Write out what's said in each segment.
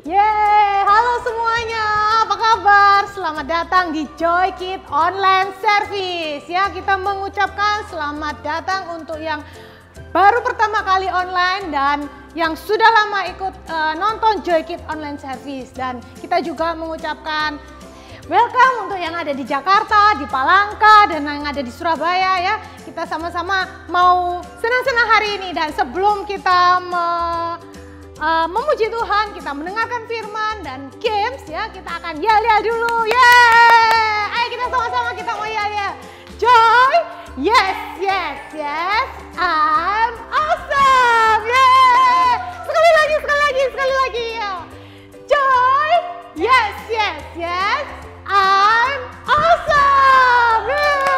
Yeay, halo semuanya, apa kabar? Selamat datang di Joy Kid Online Service. Ya, kita mengucapkan selamat datang untuk yang baru pertama kali online dan yang sudah lama ikut nonton Joy Kid Online Service. Dan kita juga mengucapkan welcome untuk yang ada di Jakarta, di Palangka, dan yang ada di Surabaya ya. Kita sama-sama mau senang-senang hari ini, dan sebelum kita memuji Tuhan, kita mendengarkan firman dan games ya, kita akan yel-yel dulu. Yeay! Ayo kita sama-sama kita mau yel-yel. Joy, yes, yes, yes, I'm awesome. Yeay! Sekali lagi ya. Joy, yes, yes, yes, I'm awesome. Yeay!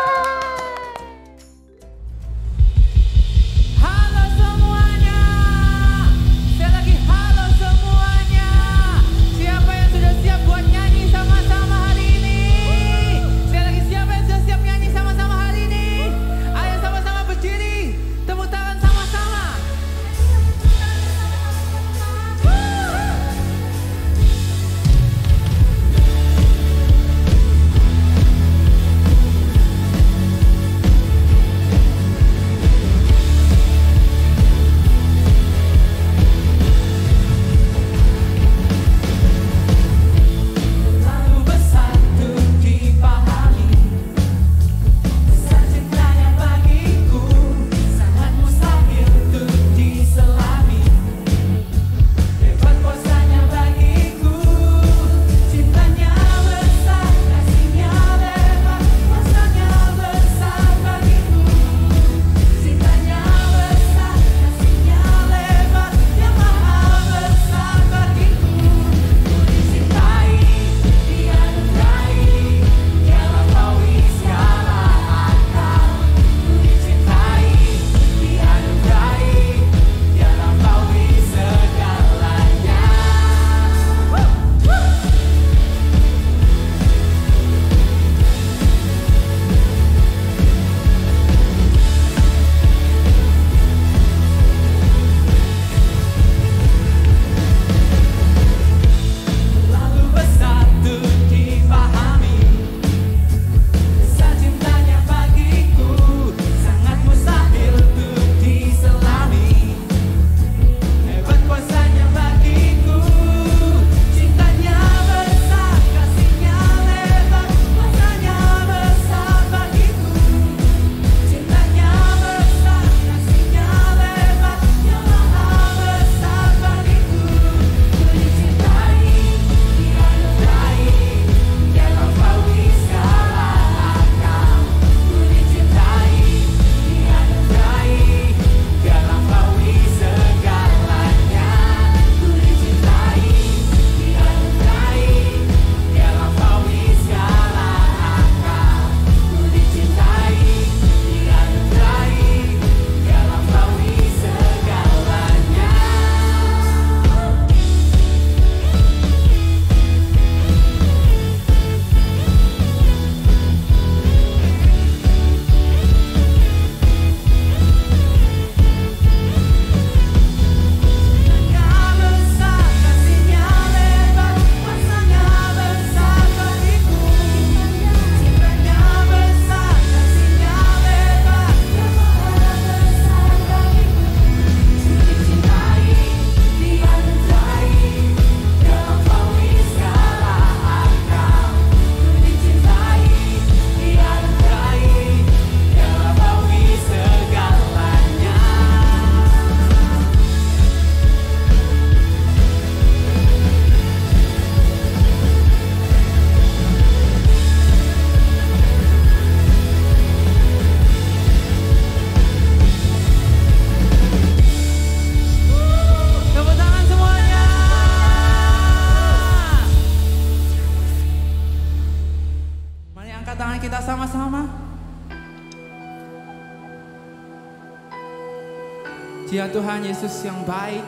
Dia Tuhan Yesus yang baik,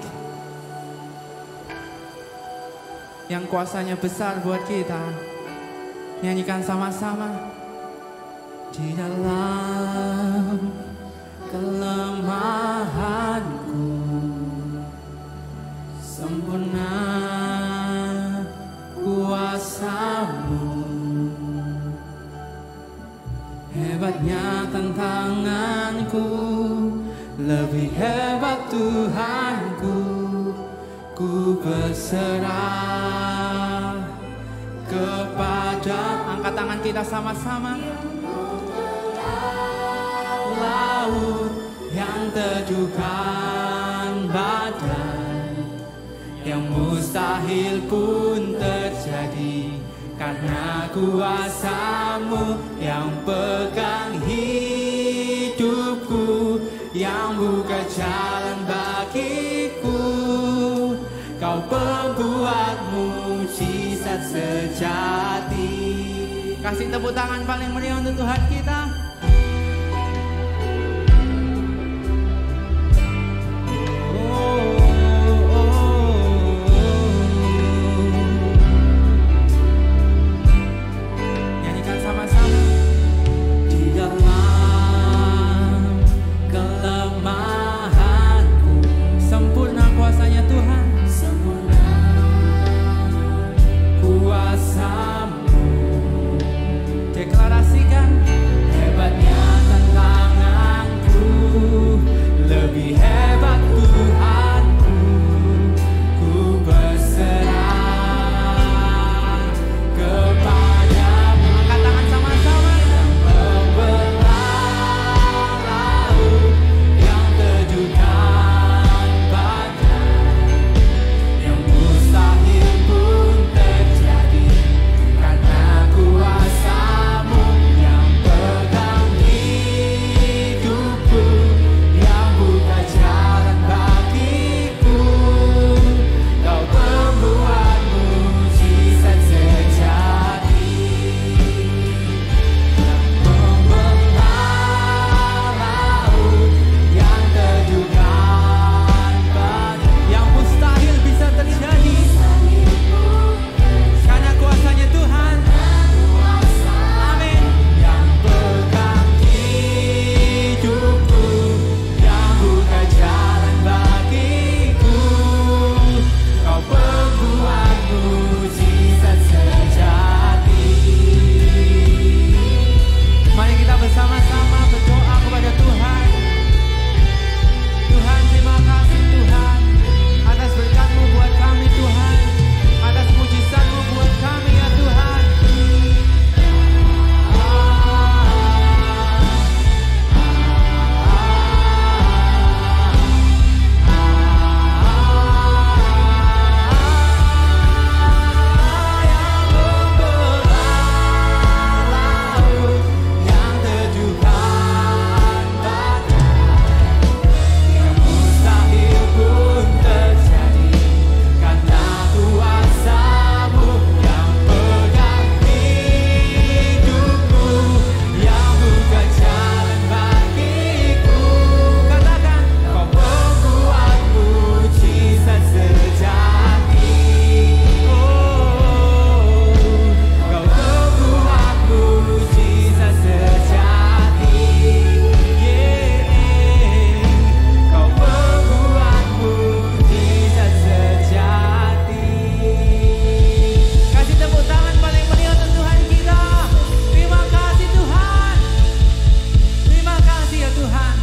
yang kuasanya besar buat kita. Nyanyikan sama-sama. Di dalam kelemahanku sempurna tantanganku, lebih hebat Tuhanku. Ku berserah kepada, angkat tangan kita sama-sama. Laut yang terjunkan badai, yang mustahil pun terjadi, karena kuasa-Mu yang pegang hidupku, yang buka jalan bagiku. Kau pembuat mujizat sejati. Kasih tepuk tangan paling meriah untuk Tuhan kita. Nyanyikan sama-sama. Di dalam kelemahanku, sempurna kuasanya Tuhan. Kuasa-Mu, deklarasikan hebatnya tantanganku, lebih hebat Tuhanku. Ku berserah kepada-Mu. Angkat tangan sama-sama. Yang membelah laut, yang terjunkan badai, yang mustahil pun terjadi, karena kuasa-Mu yang pegang hidupku, yang buka jalan bagiku. Kau pembuat mujizat sejati, yang membelah laut, yang terjunkan badai, yang mustahil bisa terjadi, karena kuasanya Tuhan. Amin. Yang pegang hidupku, yang buka jalan bagiku. Kau pembuat mujizat sejati. Mari kita bersama-sama berdoa kepada Tuhan. Tuhan, terima kasih Tuhan atas berkat-Mu buat kami Tuhan, atas mujizat-Mu buat kami ya Tuhan. Yang membelah laut, yang terjunkan badai, yang mustahil pun terjadi, karena kuasa-Mu yang pegang hidupku, yang buka jalan bagiku. Katakan, Kau pembuat mujizat sejati. Oh, Kau pembuat mujizat sejati. Yeah. Kau pembuat mujizat sejati. Kasih tepuk tangan paling meriah untuk Tuhan kita. Terima kasih Tuhan. Terima kasih ya Tuhan.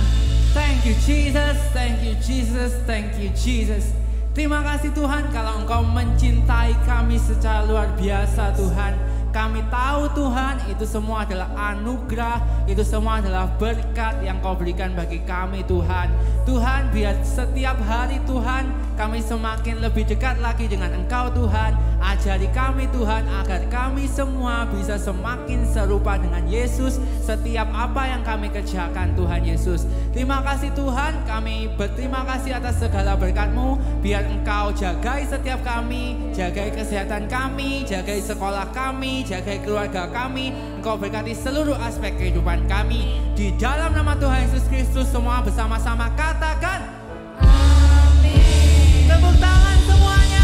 Thank you Jesus, thank you Jesus, thank you Jesus. Terima kasih Tuhan kalau Engkau mencintai kami secara luar biasa Tuhan. Kami tahu Tuhan itu semua adalah anugerah, itu semua adalah berkat yang Kau berikan bagi kami Tuhan. Tuhan, biar setiap hari Tuhan kami semakin lebih dekat lagi dengan Engkau Tuhan. Ajari kami Tuhan agar kami semua bisa semakin serupa dengan Yesus setiap apa yang kami kerjakan Tuhan Yesus. Terima kasih Tuhan, kami berterima kasih atas segala berkat-Mu. Biar Engkau jagai setiap kami, jagai kesehatan kami, jagai sekolah kami, jagai keluarga kami. Engkau berkati seluruh aspek kehidupan kami. Di dalam nama Tuhan Yesus Kristus semua bersama-sama katakan amin. Tepuk tangan semuanya.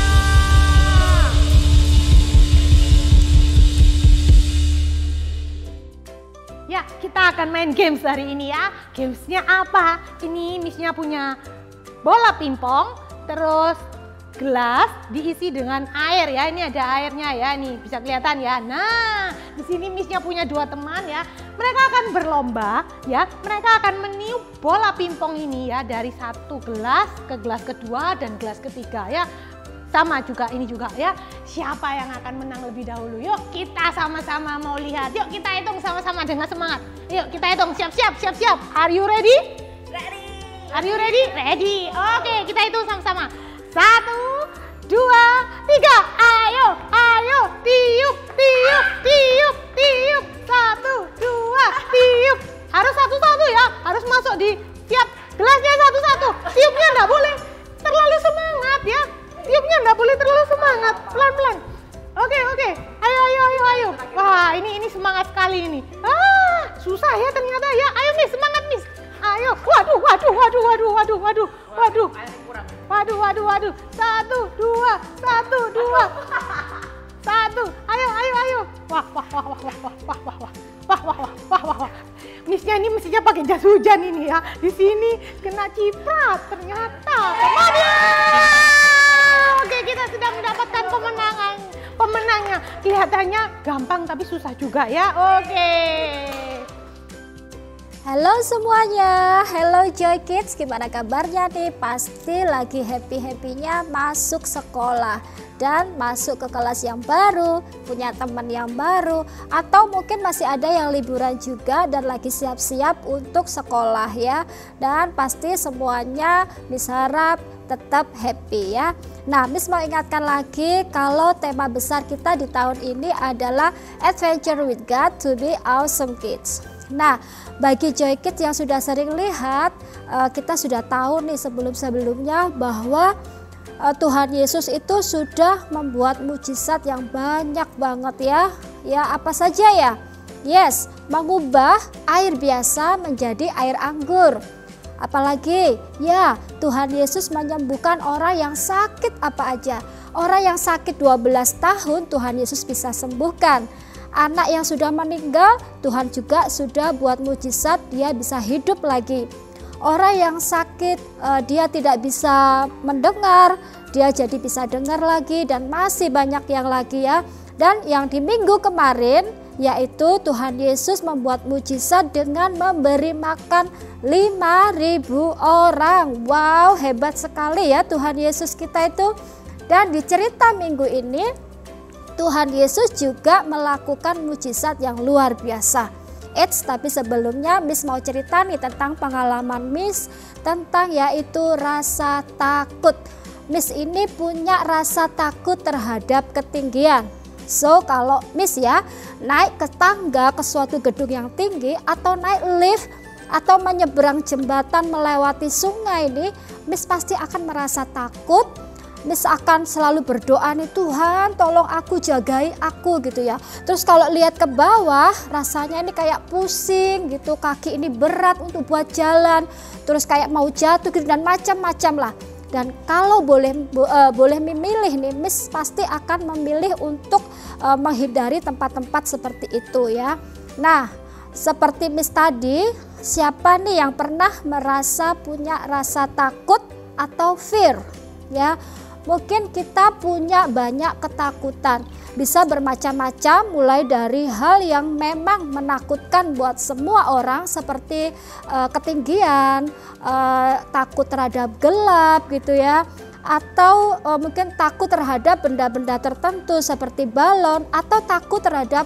Ya, kita akan main games hari ini ya. Gamesnya apa? Ini Missnya punya bola pingpong, terus gelas diisi dengan air ya. Ini ada airnya ya, nih bisa kelihatan ya. Nah, di sini Missnya punya 2 teman ya. Mereka akan berlomba ya. Mereka akan meniup bola pingpong ini ya dari satu gelas ke gelas kedua dan gelas ketiga ya. Sama juga ini juga ya. Siapa yang akan menang lebih dahulu? Yuk kita sama-sama mau lihat. Yuk kita hitung sama-sama dengan semangat. Yuk kita hitung. Siap. Are you ready? Ready. Are you ready? Ready. Oke, kita hitung sama-sama. 1, 2, 3. Ayo. Tiup. 1, 2, tiup. Harus satu-satu ya. Harus masuk di tiap gelasnya satu-satu. Tiupnya enggak boleh terlalu semangat ya. Tiupnya enggak boleh terlalu semangat. Pelan-pelan. Oke. Ayo. Wah, ini semangat sekali ini. Susah ya ternyata ya. Ayo Miss, semangat Miss. Ayo. Waduh. 1, 2. 1. Ayo. Wah. Missnya ini mestinya pakai jas hujan ini ya. Di sini kena ciprat ternyata. Semuanya. Oke, kita sudah mendapatkan pemenangnya. Kelihatannya gampang tapi susah juga ya. Oke. Halo semuanya, hello Joy Kids, gimana kabarnya nih? Pasti lagi happy-happynya masuk sekolah dan masuk ke kelas yang baru, punya teman yang baru, atau mungkin masih ada yang liburan juga dan lagi siap-siap untuk sekolah ya. Dan pasti semuanya Miss harap tetap happy ya. Nah, Miss mau ingatkan lagi kalau tema besar kita di tahun ini adalah Adventure with God to be Awesome Kids. Nah, bagi Joy Kids yang sudah sering lihat, kita sudah tahu nih sebelum-sebelumnya bahwa Tuhan Yesus itu sudah membuat mujizat yang banyak banget ya. Ya, apa saja ya? Yes, mengubah air biasa menjadi air anggur. Apalagi, ya Tuhan Yesus menyembuhkan orang yang sakit apa aja. Orang yang sakit 12 tahun Tuhan Yesus bisa sembuhkan. Anak yang sudah meninggal, Tuhan juga sudah buat mujizat, dia bisa hidup lagi. Orang yang sakit, dia tidak bisa mendengar, dia jadi bisa dengar lagi, dan masih banyak yang lagi ya. Dan yang di minggu kemarin, yaitu Tuhan Yesus membuat mujizat dengan memberi makan 5.000 orang. Wow, hebat sekali ya Tuhan Yesus kita itu. Dan di cerita minggu ini, Tuhan Yesus juga melakukan mujizat yang luar biasa. Tapi sebelumnya Miss mau cerita nih tentang pengalaman Miss tentang yaitu rasa takut. Miss ini punya rasa takut terhadap ketinggian. So kalau Miss ya naik ke tangga ke suatu gedung yang tinggi atau naik lift atau menyeberang jembatan melewati sungai ini, Miss pasti akan merasa takut. Miss akan selalu berdoa nih, Tuhan tolong aku, jagai aku gitu ya. Terus kalau lihat ke bawah rasanya ini kayak pusing gitu, kaki ini berat untuk buat jalan, terus kayak mau jatuh gitu dan macam-macam lah. Dan kalau boleh memilih nih, Miss pasti akan memilih untuk menghindari tempat-tempat seperti itu ya. Nah, seperti Miss tadi, siapa nih yang pernah merasa punya rasa takut atau fear ya? Mungkin kita punya banyak ketakutan, bisa bermacam-macam, mulai dari hal yang memang menakutkan buat semua orang seperti ketinggian, takut terhadap gelap gitu ya, atau mungkin takut terhadap benda-benda tertentu seperti balon, atau takut terhadap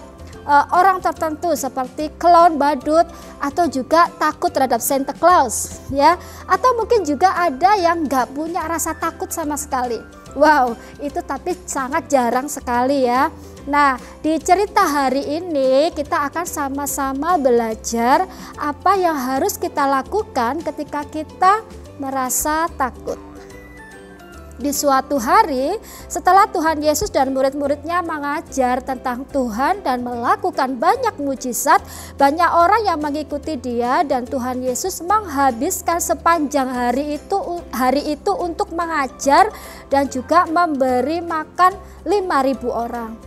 orang tertentu seperti clown, badut, atau juga takut terhadap Santa Claus ya, atau mungkin juga ada yang nggak punya rasa takut sama sekali. Wow, itu tapi sangat jarang sekali ya. Nah, di cerita hari ini kita akan sama-sama belajar apa yang harus kita lakukan ketika kita merasa takut. Di suatu hari, setelah Tuhan Yesus dan murid-muridnya mengajar tentang Tuhan dan melakukan banyak mujizat, banyak orang yang mengikuti dia, dan Tuhan Yesus menghabiskan sepanjang hari itu untuk mengajar dan juga memberi makan 5.000 orang.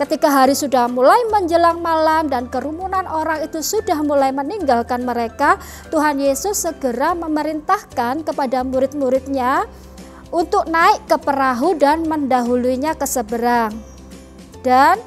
Ketika hari sudah mulai menjelang malam dan kerumunan orang itu sudah mulai meninggalkan mereka, Tuhan Yesus segera memerintahkan kepada murid-muridnya untuk naik ke perahu dan mendahulunya ke seberang. Dan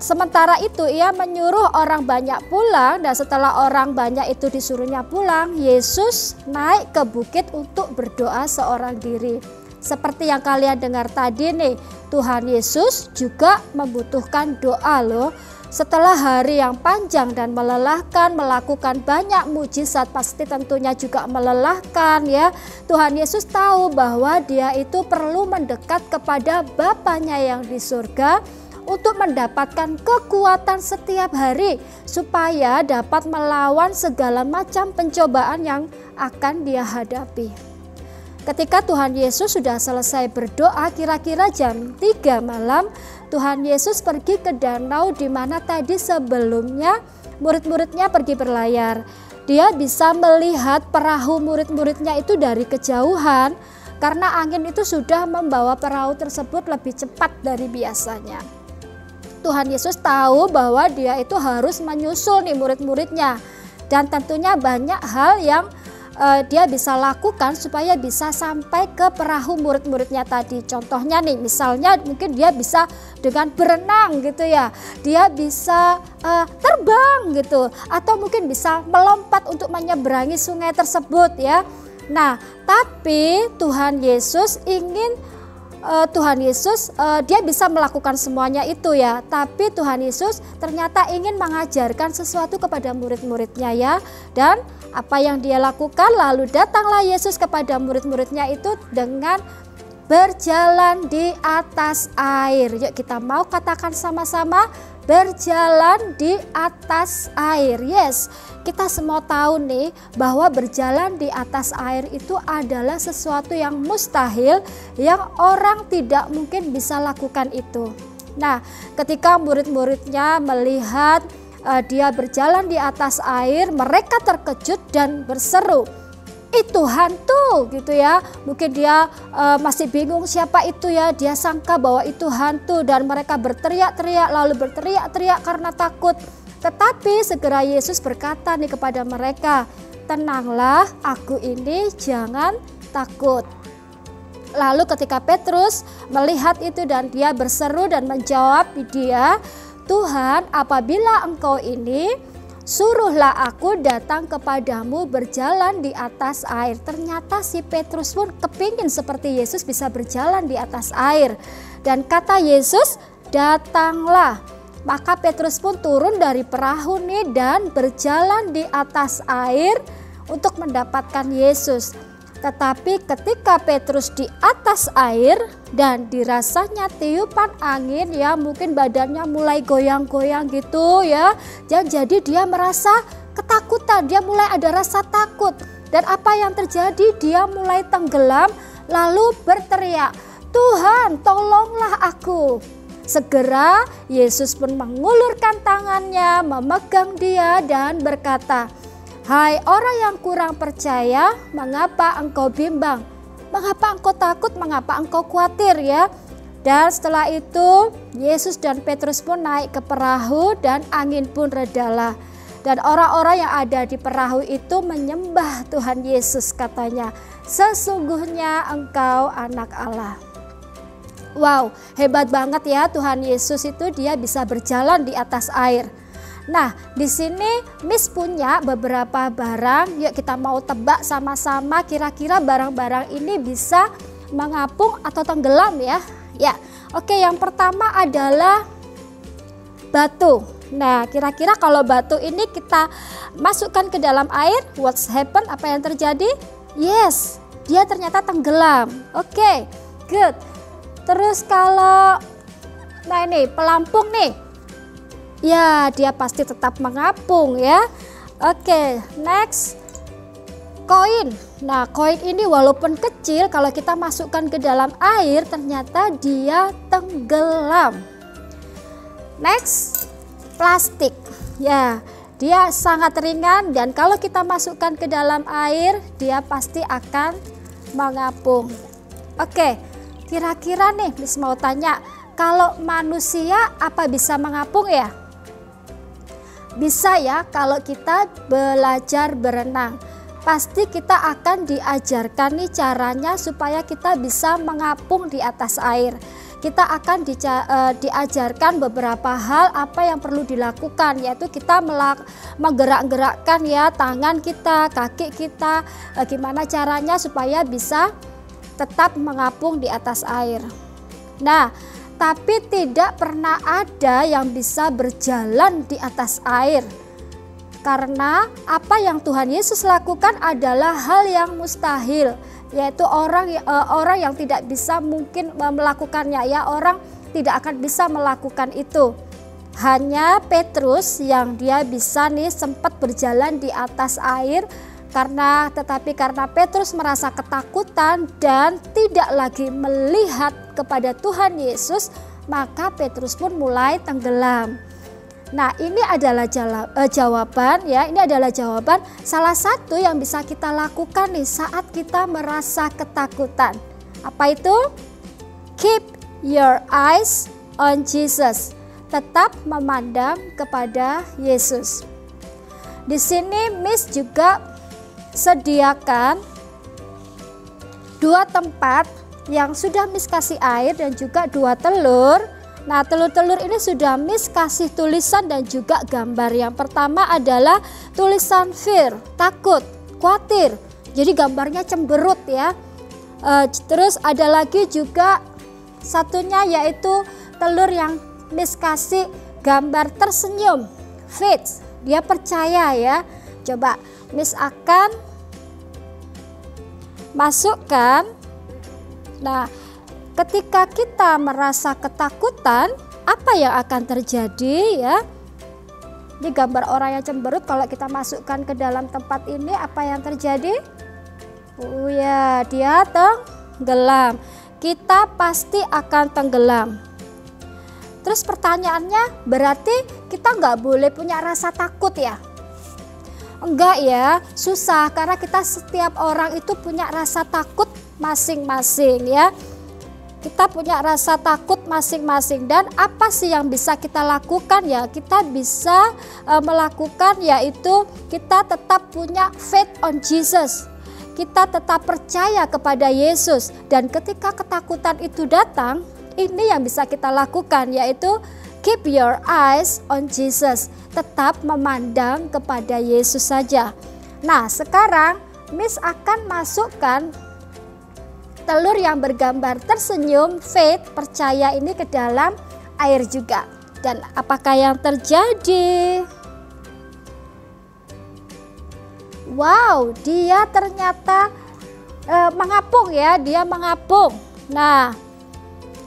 sementara itu ia menyuruh orang banyak pulang, dan setelah orang banyak itu disuruhnya pulang, Yesus naik ke bukit untuk berdoa seorang diri. Seperti yang kalian dengar tadi nih, Tuhan Yesus juga membutuhkan doa loh. Setelah hari yang panjang dan melelahkan, melakukan banyak mujizat, pasti tentunya juga melelahkan ya. Tuhan Yesus tahu bahwa dia itu perlu mendekat kepada Bapanya yang di surga untuk mendapatkan kekuatan setiap hari supaya dapat melawan segala macam pencobaan yang akan dia hadapi. Ketika Tuhan Yesus sudah selesai berdoa kira-kira jam 3 malam, Tuhan Yesus pergi ke danau di mana tadi sebelumnya murid-muridnya pergi berlayar. Dia bisa melihat perahu murid-muridnya itu dari kejauhan karena angin itu sudah membawa perahu tersebut lebih cepat dari biasanya. Tuhan Yesus tahu bahwa dia itu harus menyusul nih murid-muridnya, dan tentunya banyak hal yang dia bisa lakukan supaya bisa sampai ke perahu murid-muridnya tadi. Contohnya nih, misalnya mungkin dia bisa dengan berenang gitu ya, dia bisa terbang gitu, atau mungkin bisa melompat untuk menyeberangi sungai tersebut ya. Nah, tapi Tuhan Yesus dia bisa melakukan semuanya itu ya, tapi Tuhan Yesus ternyata ingin mengajarkan sesuatu kepada murid-muridnya ya. Dan apa yang dia lakukan? Lalu datanglah Yesus kepada murid-muridnya itu dengan berjalan di atas air. Yuk kita mau katakan sama-sama, berjalan di atas air. Yes, kita semua tahu nih bahwa berjalan di atas air itu adalah sesuatu yang mustahil, yang orang tidak mungkin bisa lakukan itu. Nah, ketika murid-muridnya melihat dia berjalan di atas air, mereka terkejut dan berseru, itu hantu gitu ya. Mungkin dia masih bingung siapa itu ya, dia sangka bahwa itu hantu dan mereka berteriak-teriak, lalu berteriak-teriak karena takut. Tetapi segera Yesus berkata nih kepada mereka, tenanglah, aku ini, jangan takut. Lalu ketika Petrus melihat itu dan dia berseru dan menjawab dia, Tuhan, apabila engkau ini, suruhlah aku datang kepadamu berjalan di atas air. Ternyata si Petrus pun kepingin seperti Yesus bisa berjalan di atas air. Dan kata Yesus, datanglah. Maka Petrus pun turun dari perahu nih dan berjalan di atas air untuk mendapatkan Yesus. Tetapi ketika Petrus di atas air dan dirasanya tiupan angin ya, mungkin badannya mulai goyang-goyang gitu ya. Dan jadi dia merasa ketakutan, dia mulai ada rasa takut. Dan apa yang terjadi? Dia mulai tenggelam lalu berteriak, Tuhan, tolonglah aku. Segera Yesus pun mengulurkan tangannya, memegang dia dan berkata, hai orang yang kurang percaya, mengapa engkau bimbang? Mengapa engkau takut? Mengapa engkau khawatir ya? Dan setelah itu Yesus dan Petrus pun naik ke perahu dan angin pun redalah. Dan orang-orang yang ada di perahu itu menyembah Tuhan Yesus, katanya, sesungguhnya engkau anak Allah. Wow, hebat banget ya Tuhan Yesus itu, dia bisa berjalan di atas air. Nah, di sini Miss punya beberapa barang. Yuk kita mau tebak sama-sama kira-kira barang-barang ini bisa mengapung atau tenggelam ya. Ya, oke, yang pertama adalah batu. Nah, kira-kira kalau batu ini kita masukkan ke dalam air, what's happen? Apa yang terjadi? Yes, dia ternyata tenggelam. Oke, good. Terus kalau, nah ini pelampung nih. Ya, dia pasti tetap mengapung ya. Oke, next. Koin. Nah, koin ini walaupun kecil, kalau kita masukkan ke dalam air ternyata dia tenggelam. Next, plastik. Ya, dia sangat ringan dan kalau kita masukkan ke dalam air, dia pasti akan mengapung. Oke, kira-kira nih Miss mau tanya, kalau manusia apa bisa mengapung ya? Bisa ya kalau kita belajar berenang. pasti kita akan diajarkan nih caranya supaya kita bisa mengapung di atas air. Kita akan diajarkan beberapa hal apa yang perlu dilakukan, yaitu kita menggerak-gerakkan ya tangan kita, kaki kita, gimana caranya supaya bisa tetap mengapung di atas air. Nah, tapi tidak pernah ada yang bisa berjalan di atas air. Karena apa yang Tuhan Yesus lakukan adalah hal yang mustahil, yaitu orang yang tidak bisa mungkin melakukannya ya, orang tidak akan bisa melakukan itu. Hanya Petrus yang dia bisa nih sempat berjalan di atas air, tetapi karena Petrus merasa ketakutan dan tidak lagi melihat kepada Tuhan Yesus, maka Petrus pun mulai tenggelam. Nah, ini adalah jawaban ya, ini adalah jawaban salah satu yang bisa kita lakukan nih saat kita merasa ketakutan. Apa itu? Keep your eyes on Jesus. Tetap memandang kepada Yesus. Di sini Miss juga sediakan 2 tempat yang sudah Miss kasih air dan juga 2 telur. Nah, telur-telur ini sudah Miss kasih tulisan dan juga gambar. Yang pertama adalah tulisan fear, takut, khawatir. Jadi gambarnya cemberut ya. Terus ada lagi juga satunya yaitu telur yang Miss kasih gambar tersenyum, faith. Dia percaya ya. Coba Miss akan masukkan. Nah, ketika kita merasa ketakutan, apa yang akan terjadi ya? Ini gambar orang yang cemberut, kalau kita masukkan ke dalam tempat ini, apa yang terjadi? Oh ya, dia tenggelam. Kita pasti akan tenggelam. Terus pertanyaannya, berarti kita nggak boleh punya rasa takut ya? Enggak ya, susah karena kita setiap orang itu punya rasa takut masing-masing ya. Kita punya rasa takut masing-masing, dan apa sih yang bisa kita lakukan ya? Kita bisa melakukan yaitu kita tetap punya faith on Jesus. Kita tetap percaya kepada Yesus, dan ketika ketakutan itu datang, ini yang bisa kita lakukan yaitu keep your eyes on Jesus. Tetap memandang kepada Yesus saja. Nah, sekarang Miss akan masukkan telur yang bergambar tersenyum, faith, percaya ini ke dalam air juga. Dan apakah yang terjadi? Wow, dia ternyata mengapung ya, dia mengapung. Nah,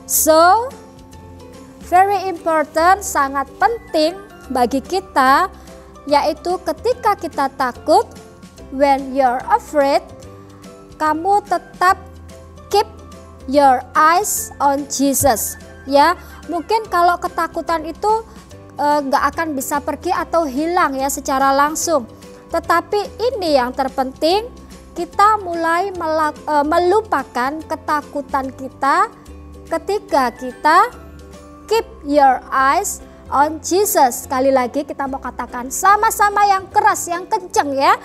so very important, sangat penting bagi kita, yaitu ketika kita takut, when you're afraid, kamu tetap keep your eyes on Jesus ya. Mungkin kalau ketakutan itu nggak akan bisa pergi atau hilang ya secara langsung, tetapi ini yang terpenting, kita mulai melupakan ketakutan kita ketika kita keep your eyes on Jesus. Sekali lagi kita mau katakan sama-sama yang keras, yang kenceng ya.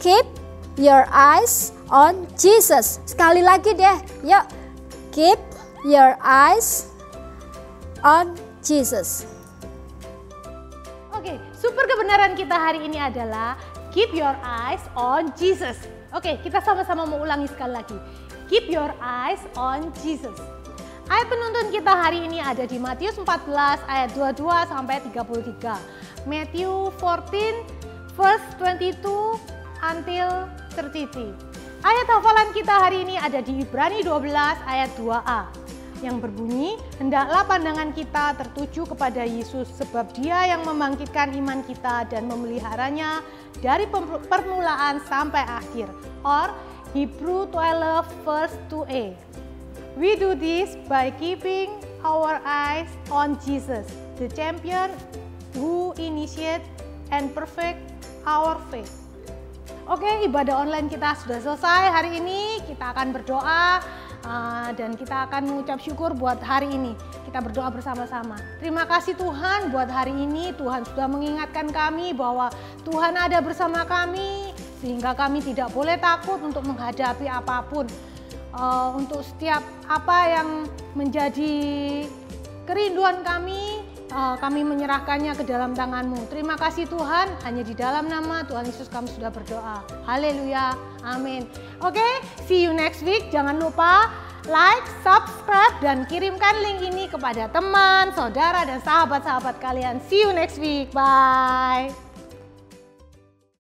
Keep your eyes on Jesus. Sekali lagi deh, yuk. Keep your eyes on Jesus. Oke, super kebenaran kita hari ini adalah keep your eyes on Jesus. Oke, kita sama-sama mau ulangi sekali lagi. Keep your eyes on Jesus. Ayat penuntun kita hari ini ada di Matius 14 ayat 22 sampai 33. Matthew 14 verse 22 until 33. Ayat hafalan kita hari ini ada di Ibrani 12 ayat 2a yang berbunyi, hendaklah pandangan kita tertuju kepada Yesus sebab Dia yang membangkitkan iman kita dan memeliharanya dari permulaan sampai akhir. Or Hebrew 12 verse 2a. We do this by keeping our eyes on Jesus, the champion who initiate and perfect our faith. Oke, ibadah online kita sudah selesai hari ini. Kita akan berdoa dan kita akan mengucap syukur buat hari ini. Kita berdoa bersama-sama. Terima kasih Tuhan buat hari ini. Tuhan sudah mengingatkan kami bahwa Tuhan ada bersama kami sehingga kami tidak boleh takut untuk menghadapi apapun. Untuk setiap apa yang menjadi kerinduan kami menyerahkannya ke dalam tangan-Mu. Terima kasih Tuhan, hanya di dalam nama Tuhan Yesus kami sudah berdoa. Haleluya, amin. Oke, see you next week. Jangan lupa like, subscribe, dan kirimkan link ini kepada teman, saudara, dan sahabat-sahabat kalian. See you next week, bye.